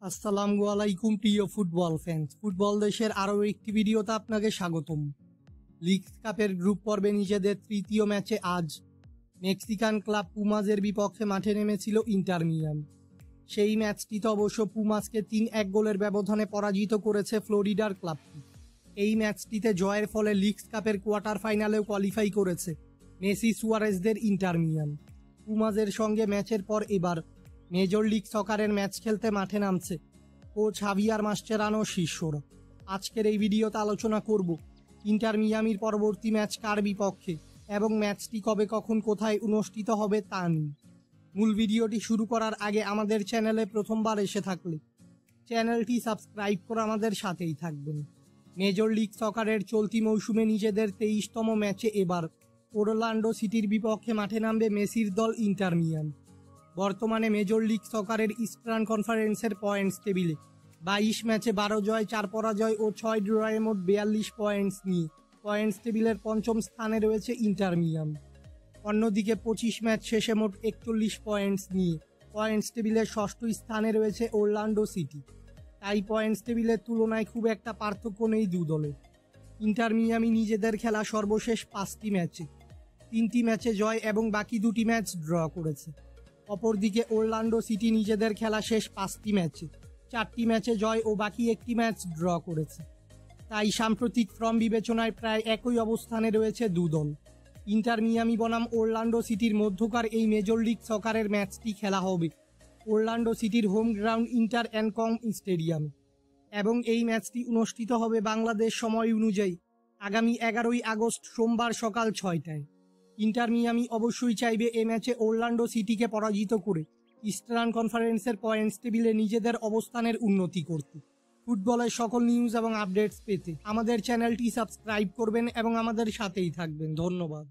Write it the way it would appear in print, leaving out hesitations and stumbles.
আসসালামু আলাইকুম প্রিয় ফুটবল ফ্যান্স। ফুটবল দেশের আরও একটি ভিডিওতে আপনাকে স্বাগতম। লিগ কাপের গ্রুপ পর্বে নিজেদের তৃতীয় ম্যাচে আজ মেক্সিকান ক্লাব পুমাজের বিপক্ষে মাঠে নেমেছিল ইন্টার মিয়ামি। সেই ম্যাচটিতে অবশ্য পুমাজকে 3-1 গোলের ব্যবধানে পরাজিত করেছে ফ্লোরিডার ক্লাবটি। এই ম্যাচটিতে জয়ের ফলে লিগ কাপের কোয়ার্টার ফাইনালেও কোয়ালিফাই করেছে মেসি সুয়ারেজদের ইন্টার মিয়ামি। পুমাজের সঙ্গে ম্যাচের পর এবার মেজর লিগ সকারের ম্যাচ খেলতে মাঠে নামছে কোচ হাভিয়ার মাস্চেরানোর শিষ্যরা। আজকের এই ভিডিওতে আলোচনা করব ইন্টার মিয়ামির পরবর্তী ম্যাচ কার বিপক্ষে এবং ম্যাচটি কবে কখন কোথায় অনুষ্ঠিত হবে তা নিয়ে। মূল ভিডিওটি শুরু করার আগে আমাদের চ্যানেলে প্রথমবার এসে থাকলে চ্যানেলটি সাবস্ক্রাইব করে আমাদের সাথেই থাকবেন। মেজর লিগ সকারের চলতি মৌসুমে নিজেদের 23তম ম্যাচে এবার ওরল্যান্ডো সিটির বিপক্ষে মাঠে নামবে মেসির দল ইন্টার মিয়ামি। বর্তমানে মেজর লিগ সকারের ইস্টার্ন কনফারেন্সের পয়েন্টস টেবিলে 22 ম্যাচে 12 জয় 4 পরাজয় ও 6 ড্রয়ে মোট 42 পয়েন্টস নিয়ে পয়েন্টস টেবিলের পঞ্চম স্থানে রয়েছে ইন্টার মিয়ামি। অন্যদিকে 25 ম্যাচ শেষে মোট 41 পয়েন্টস নিয়ে পয়েন্টস টেবিলের ষষ্ঠ স্থানে রয়েছে ওরল্যান্ডো সিটি। তাই পয়েন্টস টেবিলের তুলনায় খুব একটা পার্থক্য নেই দু দলের। ইন্টার মিয়ামি নিজেদের খেলা সর্বশেষ 5টি ম্যাচে 3টি ম্যাচে জয় এবং বাকি 2টি ম্যাচ ড্র করেছে। অপরদিকে ওরল্যান্ডো সিটি নিজেদের খেলা শেষ 5টি ম্যাচে 4টি ম্যাচে জয় ও বাকি 1টি ম্যাচ ড্র করেছে। তাই সাম্প্রতিক ফর্ম বিবেচনায় প্রায় একই অবস্থানে রয়েছে দু দল। ইন্টার মিয়ামি বনাম ওরল্যান্ডো সিটির মধ্যকার এই মেজর লিগ সকারের ম্যাচটি খেলা হবে ওরল্যান্ডো সিটির হোম গ্রাউন্ড ইন্টার অ্যানকং স্টেডিয়ামে এবং এই ম্যাচটি অনুষ্ঠিত হবে বাংলাদেশ সময় অনুযায়ী আগামী 11ই আগস্ট সোমবার সকাল 6টায়। ইন্টার মিয়ামি অবশ্যই চাইবে এ ম্যাচে ওরল্যান্ডো সিটিকে পরাজিত করে ইস্টার্ন কনফারেন্সের পয়েন্টস টেবিলে নিজেদের অবস্থানের উন্নতি করতে। ফুটবলের সকল নিউজ এবং আপডেটস পেতে আমাদের চ্যানেলটি সাবস্ক্রাইব করবেন এবং আমাদের সাথেই থাকবেন। ধন্যবাদ।